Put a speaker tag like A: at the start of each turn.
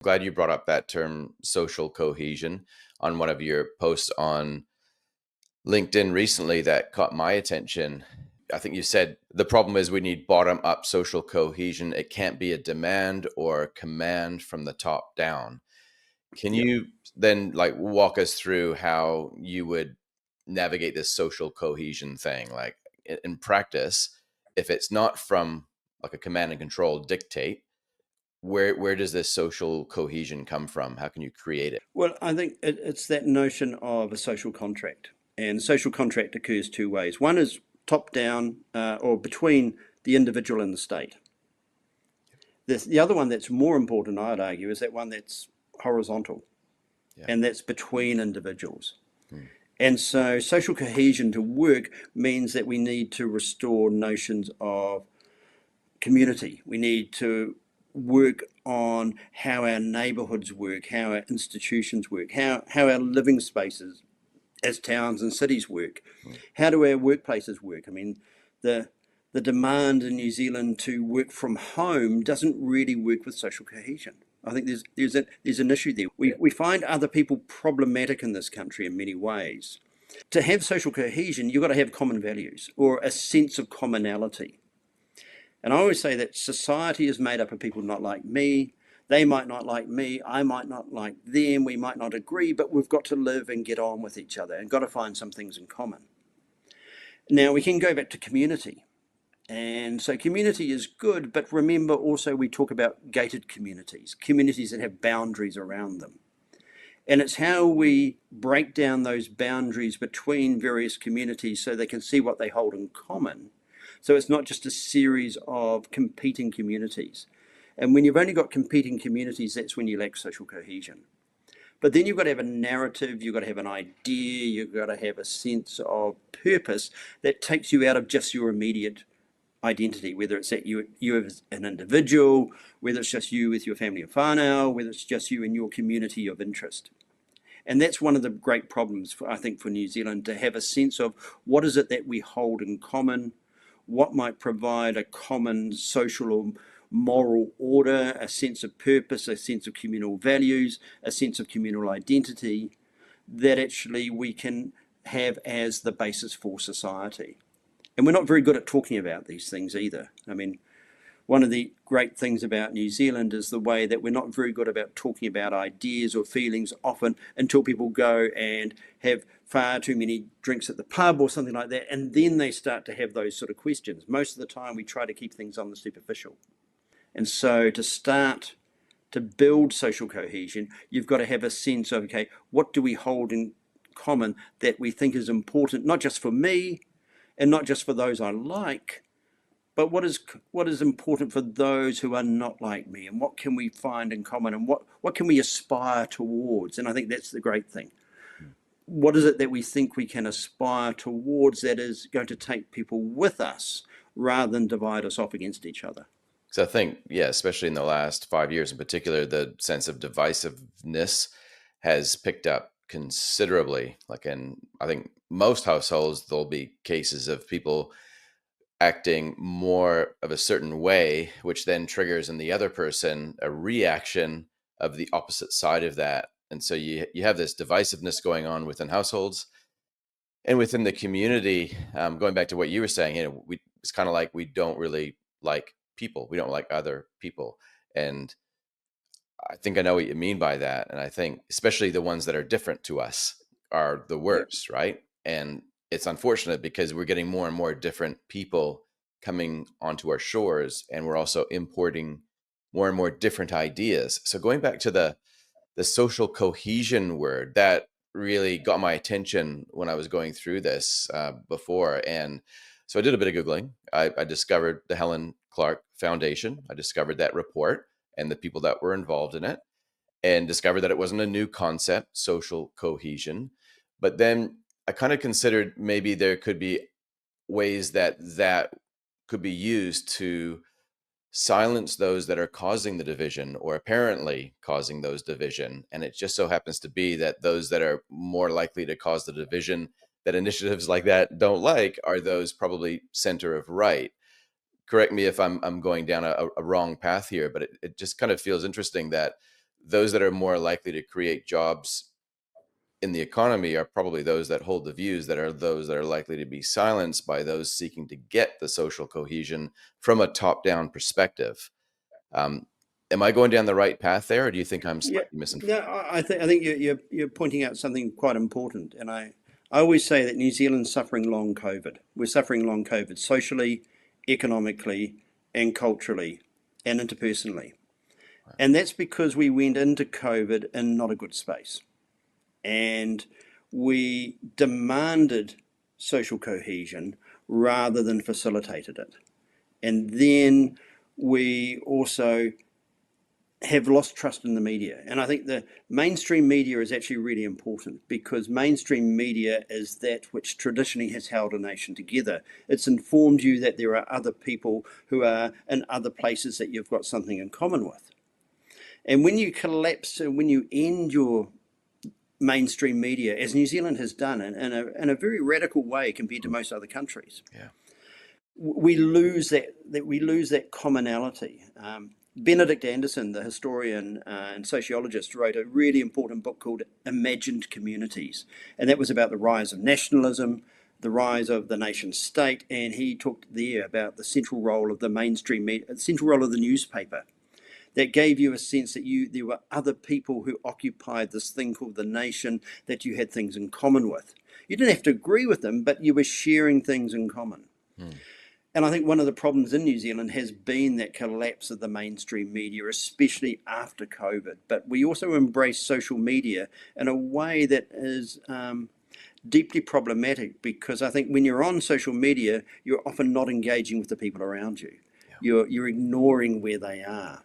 A: Glad you brought up that term social cohesion on one of your posts on LinkedIn recently that caught my attention. I think you said the problem is we need bottom up social cohesion. It can't be a demand or command from the top down. Can
B: Yeah.
A: you then like walk us through how you would navigate this social cohesion thing? Like in practice, if it's not from like a command and control dictate, where does this social cohesion come from? How can you create it?
B: Well, I think it's that notion of a social contract. And social contract occurs two ways. One is top down or between the individual and the state. The other one that's more important, I'd argue, is that one that's horizontal,
A: Yeah.
B: and that's between individuals.
A: Hmm.
B: And so social cohesion to work means that we need to restore notions of community. We need to work on how our neighbourhoods work, how our institutions work, how our living spaces as towns and cities work.
A: Hmm.
B: How do our workplaces work? I mean, the the demand in New Zealand to work from home doesn't really work with social cohesion. I think there's an issue there. We find other people problematic in this country in many ways. To have social cohesion, you've got to have common values or a sense of commonality. And I always say that society is made up of people not like me. They might not like me. I might not like them. We might not agree, but we've got to live and get on with each other and got to find some things in common. Now, we can go back to community. And so community is good, but remember also we talk about gated communities, communities that have boundaries around them. And it's how we break down those boundaries between various communities so they can see what they hold in common. So it's not just a series of competing communities. And when you've only got competing communities, that's when you lack social cohesion. But then you've got to have a narrative, you've got to have an idea, you've got to have a sense of purpose that takes you out of just your immediate identity, whether it's that you as an individual, whether it's just you with your family of whānau, whether it's just you in your community of interest. And that's one of the great problems, I think, for New Zealand, to have a sense of what is it that we hold in common, what might provide a common social or moral order, a sense of purpose, a sense of communal values, a sense of communal identity that actually we can have as the basis for society. And we're not very good at talking about these things either. I mean, one of the great things about New Zealand is the way that we're not very good about talking about ideas or feelings often until people go and have far too many drinks at the pub or something like that, and then they start to have those sort of questions. Most of the time we try to keep things on the superficial. And so to start to build social cohesion, you've got to have a sense of, okay, what do we hold in common that we think is important, not just for me and not just for those I like, but what is important for those who are not like me, and what can we find in common, and what can we aspire towards? And I think that's the great thing. What is it that we think we can aspire towards that is going to take people with us rather than divide us off against each other?
A: So I think, yeah, especially in the last 5 years in particular, the sense of divisiveness has picked up considerably. Like in, I think most households, there'll be cases of people acting more of a certain way, which then triggers in the other person a reaction of the opposite side of that. And so you have this divisiveness going on within households and within the community. Going back to what you were saying, it's kind of like we don't really like people. We don't like other people. And I think I know what you mean by that. And I think especially the ones that are different to us are the
B: Yeah.
A: worst, right? And it's unfortunate because we're getting more and more different people coming onto our shores, and we're also importing more and more different ideas. So going back to the social cohesion word, that really got my attention when I was going through this before. And so I did a bit of Googling. I discovered the Helen Clark Foundation. I discovered that report and the people that were involved in it, and discovered that it wasn't a new concept, social cohesion. But then I kind of considered maybe there could be ways that could be used to silence those that are causing the division or apparently causing those division. And it just so happens to be that those that are more likely to cause the division that initiatives like that don't like are those probably center of right. Correct me if I'm going down a wrong path here, but it just kind of feels interesting that those that are more likely to create jobs in the economy are probably those that hold the views that are those that are likely to be silenced by those seeking to get the social cohesion from a top-down perspective. Um, am I going down the right path there, or do you think I'm
B: Yeah,
A: slightly misinformed?
B: no, I think you're pointing out something quite important, and I always say that New Zealand's suffering long COVID. We're suffering long COVID socially, economically, and culturally, and interpersonally, and that's because we went into COVID in not a good space, and we demanded social cohesion rather than facilitated it, and then we also have lost trust in the media. And I think the mainstream media is actually really important because mainstream media is that which traditionally has held a nation together. It's informed you that there are other people who are in other places that you've got something in common with. And when you collapse, when you end your mainstream media, as New Zealand has done in a very radical way compared to most other countries,
A: Yeah.
B: we lose that commonality. Benedict Anderson, the historian and sociologist, wrote a really important book called Imagined Communities, and that was about the rise of nationalism, the rise of the nation state, and he talked there about the central role of the mainstream media, the central role of the newspaper. That gave you a sense that there were other people who occupied this thing called the nation that you had things in common with. You didn't have to agree with them, but you were sharing things in common.
A: Hmm.
B: And I think one of the problems in New Zealand has been that collapse of the mainstream media, especially after COVID. But we also embrace social media in a way that is deeply problematic because I think when you're on social media, you're often not engaging with the people around you.
A: Yeah.
B: You're ignoring where they are.